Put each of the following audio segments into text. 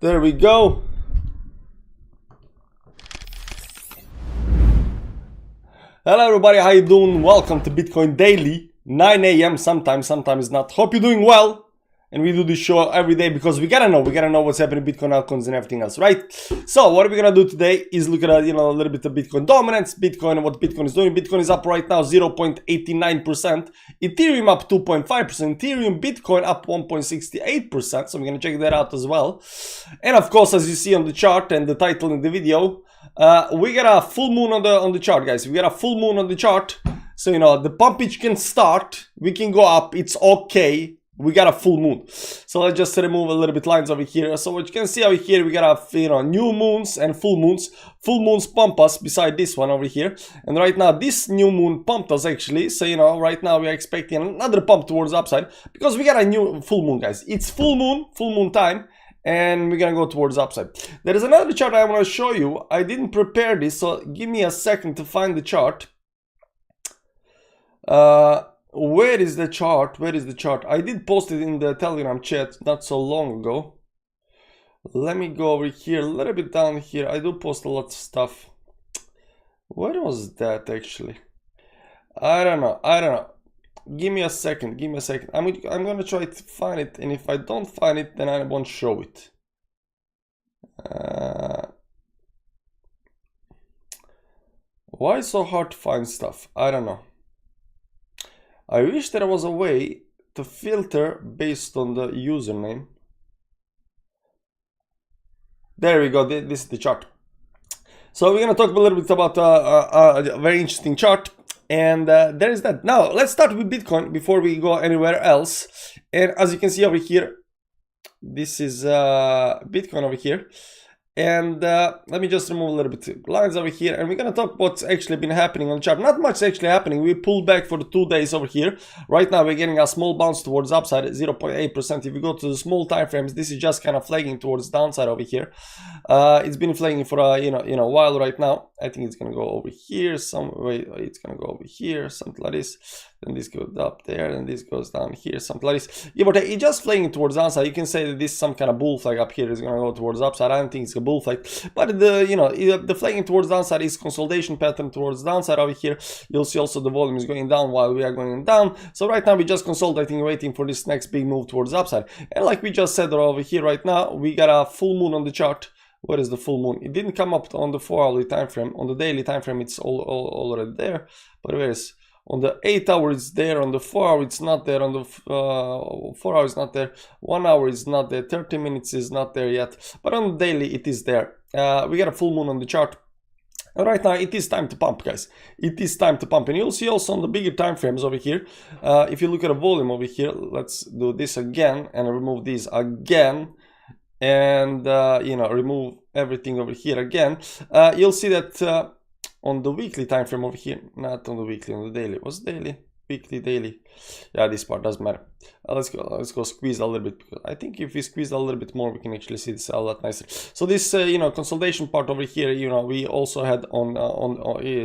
There we go. Hello everybody, how you doing? Welcome to Bitcoin Daily, 9 a.m. sometimes not. Hope you're doing well. And we do this show every day because we gotta know what's happening in Bitcoin altcoins and everything else, right? So what we're gonna do today is look at a little bit of Bitcoin dominance, Bitcoin, what Bitcoin is doing. Bitcoin is up right now 0.89%, Ethereum up 2.5%, Ethereum, Bitcoin up 1.68%. So we're gonna check that out as well. And of course, as you see on the chart and the title in the video, we got a full moon on the chart, guys. We got a full moon on the chart, so the pumpage can start. We can go up. It's okay. We got a full moon. So let's just remove a little bit lines over here. So what you can see over here, we got a new moons and full moons. Full moons pump us beside this one over here. And right now this new moon pumped us actually. So right now we are expecting another pump towards the upside because we got a new full moon, guys. It's full moon time. And we're gonna go towards upside. There is another chart I want to show you. I didn't prepare this, so give me a second to find the chart. Where is the chart? Where is the chart? I did post it in the Telegram chat not so long ago. Let me go over here, a little bit down here. I do post a lot of stuff. Where was that actually? I don't know. Give me a second. I'm gonna try to find it, and if I don't find it, then I won't show it. Why is it so hard to find stuff? I don't know. I wish there was a way to filter based on the username. There we go. This is the chart. So we're gonna talk a little bit about a very interesting chart. And there is that. Now, let's start with Bitcoin before we go anywhere else. And as you can see over here, this is Bitcoin over here. And let me just remove a little bit of lines over here. And we're going to talk what's actually been happening on the chart. Not much actually happening. We pulled back for the 2 days over here. Right now, we're getting a small bounce towards upside at 0.8%. If you go to the small time frames, this is just kind of flagging towards downside over here. It's been flagging for a while right now. I think it's going to go over here some way. It's going to go over here, something like this. Then this goes up there, and this goes down here, something like this. Yeah, but it's just flagging towards downside. You can say that this is some kind of bull flag up here is going to go towards upside. I don't think it's a bull flag, but the flagging towards downside is consolidation pattern towards downside over here. You'll see also the volume is going down while we are going down. So right now we're just consolidating, waiting for this next big move towards upside. And like we just said over here right now, we got a full moon on the chart. Where is the full moon? It didn't come up on the 4-hourly time frame. On the daily time frame, it's already there. But where is on the 8-hour it's there, on the 4-hour it's not there, on the 4 hours not there, 1 hour is not there, 30 minutes is not there yet, but on the daily it is there. We got a full moon on the chart. And right now it is time to pump, guys. It is time to pump, and you'll see also on the bigger time frames over here. If you look at the volume over here, let's do this again and remove these again. And remove everything over here again. You'll see that on the weekly time frame over here, not on the weekly, on the daily. What's daily? Weekly, daily. Yeah, this part doesn't matter. Let's go squeeze a little bit, because I think if we squeeze a little bit more, we can actually see this a lot nicer. So this consolidation part over here, we also had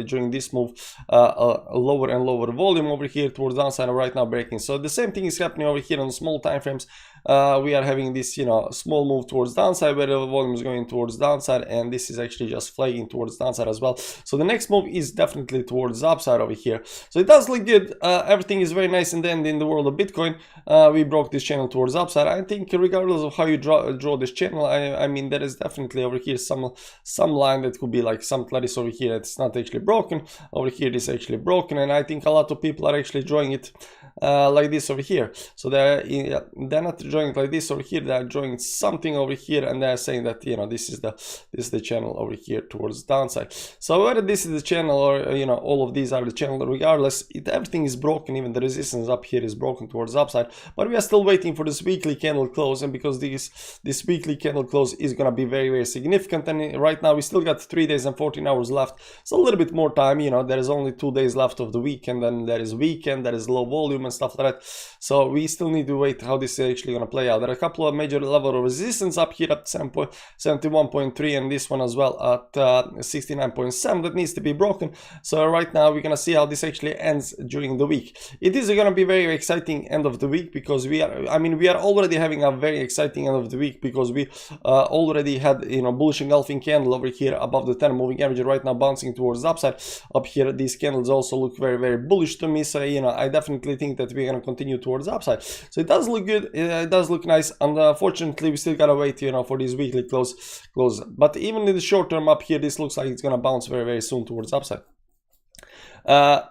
during this move a lower and lower volume over here towards downside, and right now breaking. So the same thing is happening over here on the small time frames. We are having this small move towards downside where the volume is going towards downside, and this is actually just flagging towards downside as well. So the next move is definitely towards upside over here. So it does look good. Everything is very nice, and then in the world of Bitcoin, we broke this channel towards upside. I think regardless of how you draw this channel, I mean there is definitely over here some line that could be like something like this over here. It's not actually broken. Over here it is actually broken, and I think a lot of people are actually drawing it like this over here. So they're not drawing it like this over here. They're drawing something over here, and they're saying that this is the channel over here towards downside. So whether this is the channel or all of these are the channel, regardless, everything is broken. Even the resistance up here is broken towards upside, but we are still waiting for this weekly candle close, and because this weekly candle close is gonna be very, very significant. And right now we still got 3 days and 14 hours left, so a little bit more time. There is only 2 days left of the week, and then there is weekend, there is low volume, and stuff like that. So we still need to wait how this is actually going to play out. There are a couple of major level of resistance up here at 71.3 and this one as well at 69.7 that needs to be broken. So right now we're going to see how this actually ends during the week. It is going to be very exciting end of the week because we are already having a very exciting end of the week because we already had, you know, bullish engulfing candle over here above the 10 moving average, right now bouncing towards the upside. Up here these candles also look very, very bullish to me, so you know, I definitely think that we're going to continue towards the upside. So it does look good, it does look nice, and unfortunately we still gotta wait, you know, for this weekly close. But even in the short term up here, this looks like it's going to bounce very, very soon towards the upside.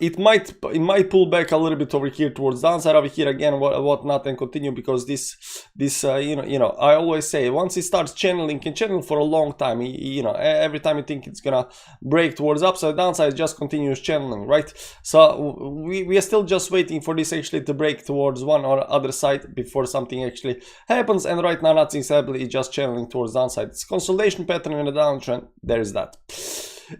It might pull back a little bit over here towards downside over here again, whatnot, and continue, because this you know, I always say once it starts channeling, can channel for a long time. You know, every time you think it's gonna break towards upside, downside, it just continues channeling, right? So we are still just waiting for this actually to break towards one or other side before something actually happens, and right now nothing's happening, it's just channeling towards downside. It's consolidation pattern in the downtrend, there is that.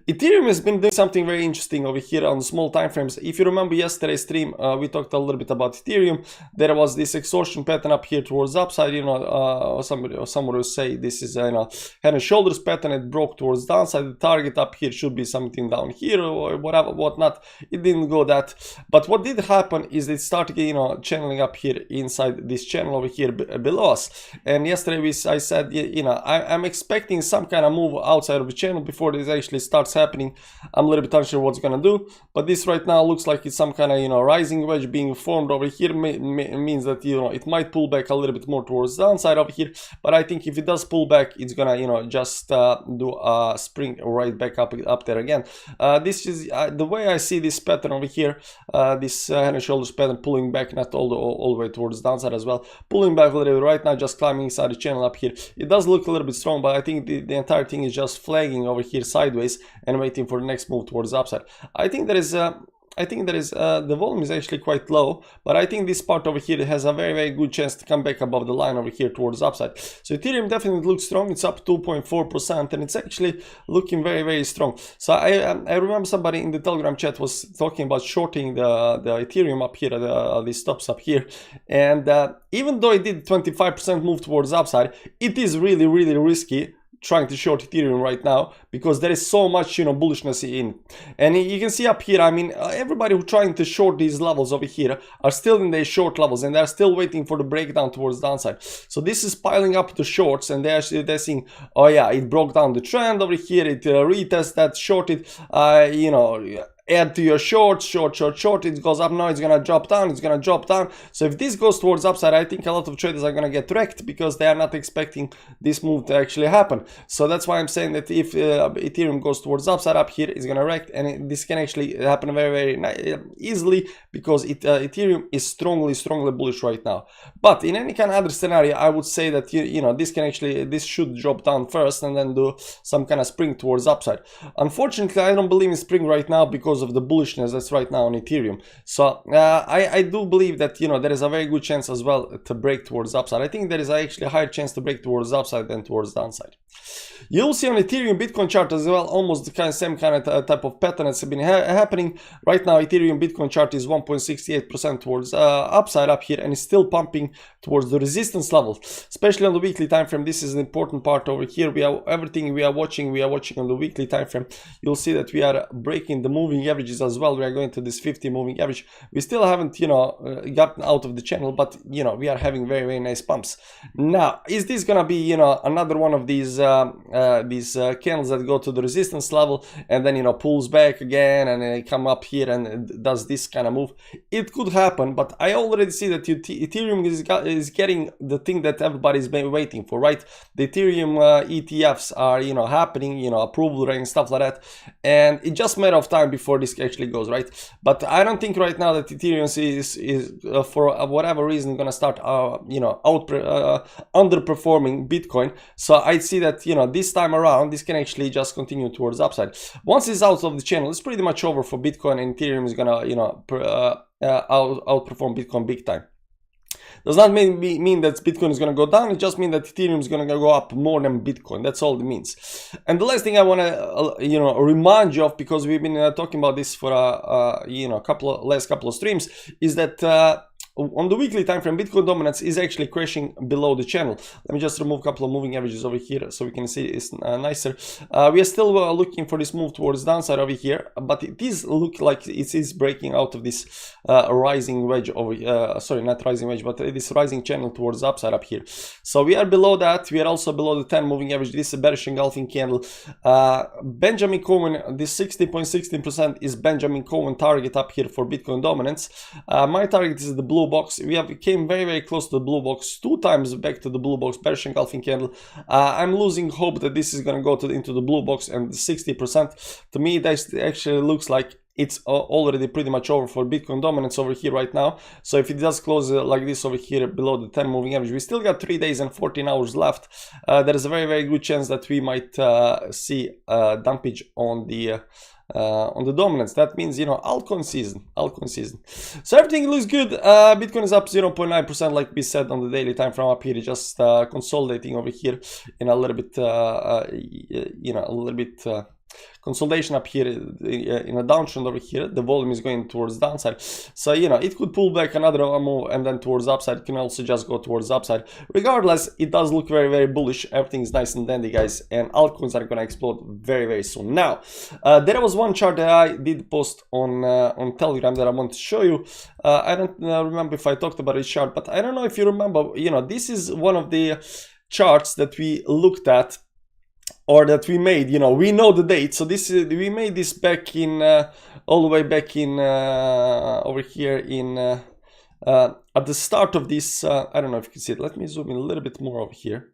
Ethereum has been doing something very interesting over here on the small time frames. If you remember yesterday's stream, we talked a little bit about Ethereum. There was this extortion pattern up here towards the upside. You know, somebody will say this is you know, head and shoulders pattern. It broke towards downside. The target up here should be something down here or whatever, whatnot. It didn't go that. But what did happen is it started, you know, channeling up here inside this channel over here below us. And yesterday I said, you know, I'm expecting some kind of move outside of the channel before this actually starts happening. I'm a little bit unsure what's gonna do, but this right now looks like it's some kind of, you know, rising wedge being formed over here. Means that, you know, it might pull back a little bit more towards the downside over here, but I think if it does pull back, it's gonna, you know, just do a spring right back up there again. This is the way I see this pattern over here, this head and shoulders pattern pulling back, not all the way towards the downside as well, pulling back a little bit right now, just climbing inside the channel up here. It does look a little bit strong, but I think the entire thing is just flagging over here sideways and waiting for the next move towards the upside. I think the volume is actually quite low, but I think this part over here has a very, very good chance to come back above the line over here towards the upside. So Ethereum definitely looks strong. It's up 2.4% and it's actually looking very, very strong. So I remember somebody in the Telegram chat was talking about shorting the Ethereum up here, these stops up here, and even though it did 25% move towards the upside, it is really, really risky trying to short Ethereum right now because there is so much, you know, bullishness in. And you can see up here, I mean, everybody who trying to short these levels over here are still in their short levels and they're still waiting for the breakdown towards the downside. So this is piling up the shorts and they're saying, oh yeah, it broke down the trend over here, it retest that, shorted, you know, add to your short, it goes up, now it's gonna drop down, So if this goes towards upside, I think a lot of traders are gonna get wrecked because they are not expecting this move to actually happen. So that's why I'm saying that if Ethereum goes towards upside up here, it's gonna wreck, and this can actually happen very, very easily because Ethereum is strongly bullish right now. But in any kind of other scenario, I would say that you know, this should drop down first and then do some kind of spring towards upside. Unfortunately, I don't believe in spring right now because of the bullishness that's right now on Ethereum. So I do believe that, you know, there is a very good chance as well to break towards the upside. I think there is actually a higher chance to break towards the upside than towards the downside. You'll see on Ethereum Bitcoin chart as well almost the same kind of type of pattern that's been happening right now. Ethereum Bitcoin chart is 1.68% towards upside up here, and it's still pumping towards the resistance level, especially on the weekly time frame. This is an important part over here. Everything we are watching on the weekly time frame. You'll see that we are breaking the moving averages as well. We are going to this 50 moving average. We still haven't, you know, gotten out of the channel, but you know, we are having very, very nice pumps. Now, is this gonna be, you know, another one of these candles that go to the resistance level and then, you know, pulls back again and then come up here and does this kind of move? It could happen, but I already see that Ethereum is getting the thing that everybody's been waiting for, right? The Ethereum ETFs are, you know, happening, you know, approval rate and stuff like that, and it's just a matter of time before this actually goes, right? But I don't think right now that Ethereum is for whatever reason gonna start you know, underperforming Bitcoin. So I see that, you know, this time around this can actually just continue towards upside. Once it's out of the channel, it's pretty much over for Bitcoin, and Ethereum is gonna, you know, outperform Bitcoin big time. Does not mean that Bitcoin is going to go down. It just means that Ethereum is going to go up more than Bitcoin. That's all it means. And the last thing I want to you know, remind you of, because we've been talking about this for you know, last couple of streams, is that on the weekly time frame, Bitcoin dominance is actually crashing below the channel. Let me just remove a couple of moving averages over here so we can see it's nicer. We are still looking for this move towards downside over here, but it is look like it is breaking out of this rising wedge over sorry, not rising wedge, but this rising channel towards the upside up here. So we are below that. We are also below the 10 moving average. This is a bearish engulfing candle. Benjamin Cohen, this 60.16% is Benjamin Cohen target up here for Bitcoin dominance. My target is the blue box. We came very, very close to the blue box, 2 times back to the blue box, bearish engulfing candle. I'm losing hope that this is going to go into the blue box, and 60%, to me, that actually looks like it's already pretty much over for Bitcoin dominance over here right now. So if it does close like this over here below the 10 moving average, we still got 3 days and 14 hours left. There is a very, very good chance that we might see dumpage on the dominance. That means, you know, altcoin season. So everything looks good. Bitcoin is up 0.9%, like we said on the daily time frame up here, just consolidating over here in a little bit, you know, a little bit consolidation up here in a downtrend over here. The volume is going towards downside, so you know it could pull back another move and then towards upside. It can also just go towards upside. Regardless, it does look very, very bullish. Everything is nice and dandy, guys, and altcoins are going to explode very, very soon. Now there was one chart that I did post on Telegram that I want to show you. I don't remember if I talked about this chart, but I don't know if you remember. You know, this is one of the charts that we looked at, or that we made. You know, we know the date, so this is, we made this back in all the way back in over here in at the start of this. I don't know if you can see it. Let me zoom in a little bit more over here.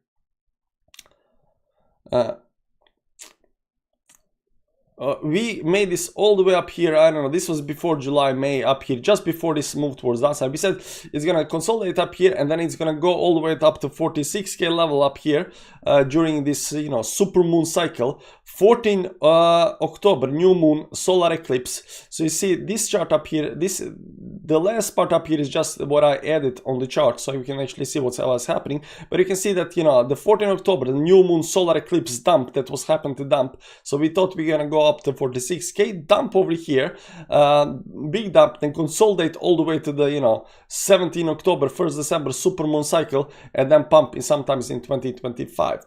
We made this all the way up here. I don't know, this was before July, May, up here, just before this move towards downside. We said it's gonna consolidate up here, and then it's gonna go all the way up to 46k level up here during this, you know, super moon cycle. 14 October, new moon, solar eclipse. So you see this chart up here, the last part up here is just what I added on the chart, so you can actually see what's happening. But you can see that, you know, the 14 October, the new moon solar eclipse dump that was happened to dump. So we thought we're gonna go up to 46k, dump over here, big dump, then consolidate all the way to the, you know, 17 October, 1st December super moon cycle, and then pump in sometimes in 2025.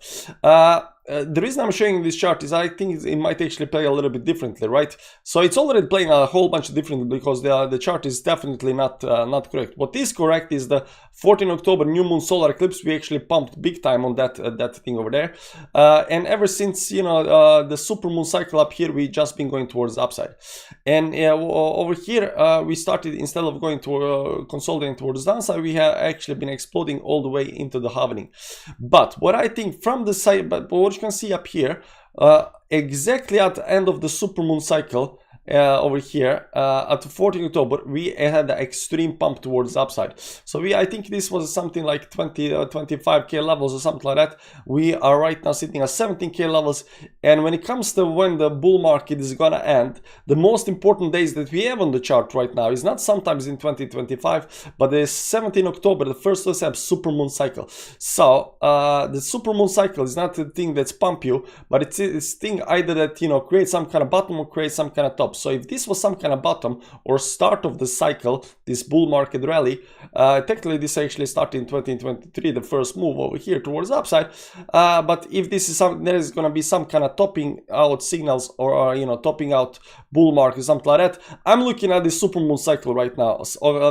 The reason I'm showing this chart is I think it might actually play a little bit differently, right? So it's already playing a whole bunch of differently, because the chart is definitely not correct. What is correct is the 14 October new moon solar eclipse. We actually pumped big time on that thing over there, and ever since, you know, the super moon cycle up here, we just been going towards the upside. And over here we started, instead of going to consolidating towards the downside, we have actually been exploding all the way into the halving. But what I think from the side, but what you can see up here, exactly at the end of the super moon cycle, over here at 14 October, we had the extreme pump towards the upside. So I think this was something like 25k levels or something like that. We are right now sitting at 17k levels, and when it comes to when the bull market is gonna end, the most important days that we have on the chart right now is not sometimes in 2025, but the 17 October, the first December super moon cycle. So the super moon cycle is not the thing that's pump you, but it's a thing either that, you know, creates some kind of bottom or creates some kind of top. So if this was some kind of bottom or start of the cycle, this bull market rally, technically this actually started in 2023, the first move over here towards the upside. But if this is something, there is going to be some kind of topping out signals, or you know, topping out bull market, something like that. I'm looking at the super moon cycle right now,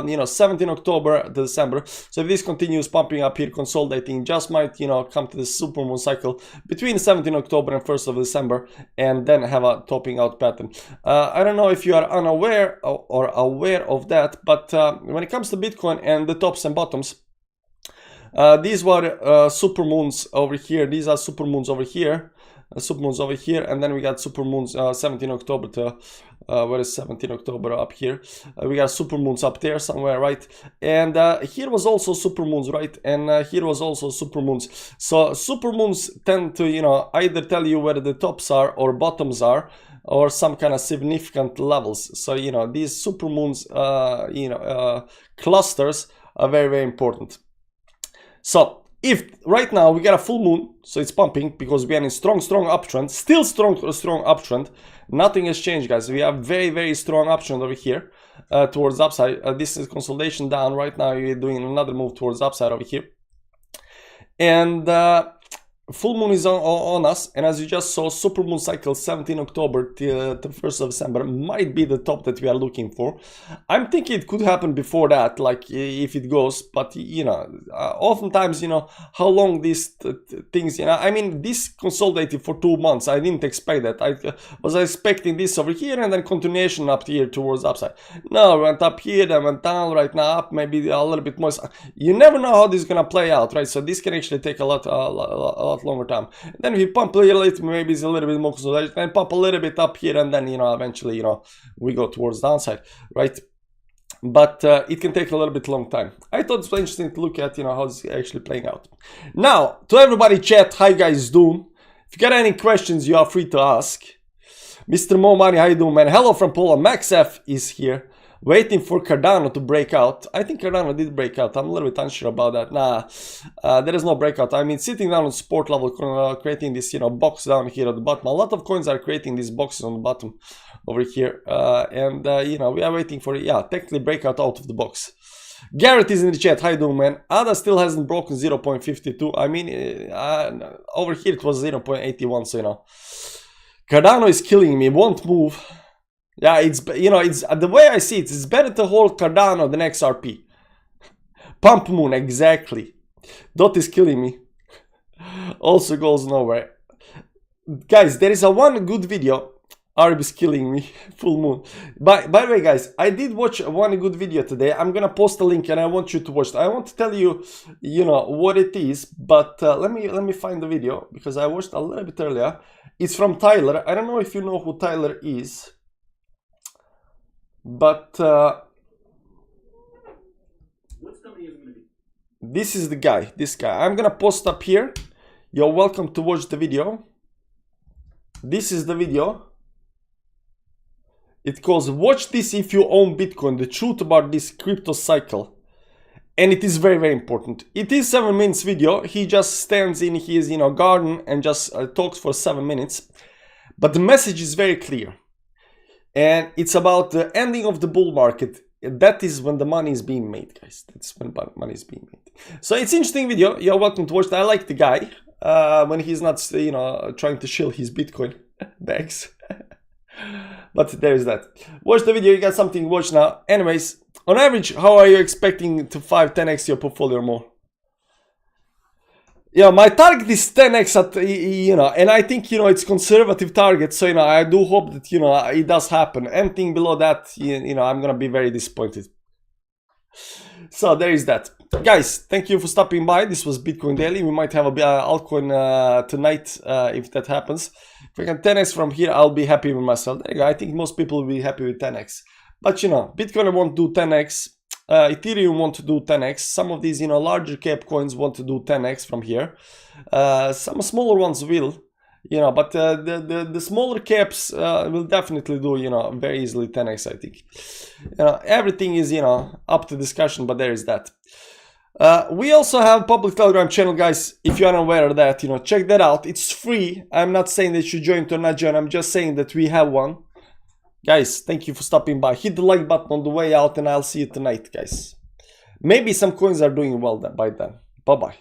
you know, 17 October to December. So if this continues pumping up here, consolidating, just might, you know, come to the super moon cycle between 17 October and 1st of December, and then have a topping out pattern. I don't know if you are unaware or aware of that, but when it comes to Bitcoin and the tops and bottoms, these were super moons over here. These are super moons over here, and then we got super moons 17 October to where is 17 October up here. We got super moons up there somewhere, right? And here was also super moons, right? And here was also super moons. So super moons tend to, you know, either tell you where the tops are or bottoms are, or some kind of significant levels. So, you know, these super moons, you know, clusters are very, very important. So if right now we got a full moon, so it's pumping because we are in strong uptrend, still strong uptrend. Nothing has changed, guys. We have very strong uptrend over here towards upside. This is consolidation down. Right now we're doing another move towards upside over here, and full moon is on us, and as you just saw, super moon cycle 17 October till the 1st of December might be the top that we are looking for. I'm thinking it could happen before that, like if it goes, but you know, oftentimes, you know, how long these things, you know, I mean, this consolidated for 2 months. I didn't expect that. I was expecting this over here and then continuation up here towards upside. No, went up here, then went down, right now up, maybe a little bit more. You never know how this is gonna play out, right? So this can actually take a lot longer time. Then we pump a little bit, maybe it's a little bit more consolidation, then pump a little bit up here, and then, you know, eventually, you know, we go towards downside, right? But it can take a little bit long time. I thought it was interesting to look at, you know, how it's actually playing out. Now, to everybody chat, how you guys doing? If you got any questions, you are free to ask. Mr. Mo Money, how you doing, man? Hello from Poland. Max F is here. Waiting for Cardano to break out. I think Cardano did break out. I'm a little bit unsure about that. Nah, there is no breakout. I mean, sitting down on support level, creating this, you know, box down here at the bottom. A lot of coins are creating these boxes on the bottom over here. You know, we are waiting for, yeah, technically breakout out of the box. Garrett is in the chat. How you doing, man? ADA still hasn't broken 0.52. I mean, over here it was 0.81, so, you know. Cardano is killing me. Won't move. Yeah, it's, you know, it's the way I see it, it's better to hold Cardano than XRP. Pump moon, exactly. Dot is killing me. Also goes nowhere. Guys, there is a one good video. Arb is killing me. Full moon. By the way, guys, I did watch one good video today. I'm gonna post a link and I want you to watch it. I won't tell you, you know, what it is, but let me find the video because I watched a little bit earlier. It's from Tyler. I don't know if you know who Tyler is. But this is the guy, this guy. I'm gonna post up here. You're welcome to watch the video. This is the video. It calls "Watch this if you own Bitcoin, the truth about this crypto cycle." And it is very important. It is 7 minutes video. He just stands in his, you know, garden and just talks for 7 minutes. But the message is very clear. And it's about the ending of the bull market. That is when the money is being made, guys. That's when money is being made. So it's an interesting video. You're welcome to watch it. I like the guy when he's not, you know, trying to shill his Bitcoin bags. But there is that. Watch the video. You got something to watch now. Anyways, on average, how are you expecting to 5-10x your portfolio or more? Yeah, my target is 10x at, you know, and I think, you know, it's conservative target. So, you know, I do hope that, you know, it does happen. Anything below that, you know, I'm going to be very disappointed. So there is that. Guys, thank you for stopping by. This was Bitcoin Daily. We might have a altcoin tonight if that happens. If I can 10x from here, I'll be happy with myself. There you go. I think most people will be happy with 10x. But, you know, Bitcoin won't do 10x. Ethereum want to do 10x. Some of these, you know, larger cap coins want to do 10x from here. Some smaller ones will, you know, but the smaller caps will definitely do, you know, very easily 10x, I think. You know, everything is, you know, up to discussion, but there is that. We also have public Telegram channel, guys. If you are aware of that, you know, check that out. It's free. I'm not saying that you should join or not join. I'm just saying that we have one. Guys, thank you for stopping by. Hit the like button on the way out and I'll see you tonight, guys. Maybe some coins are doing well by then. Bye-bye.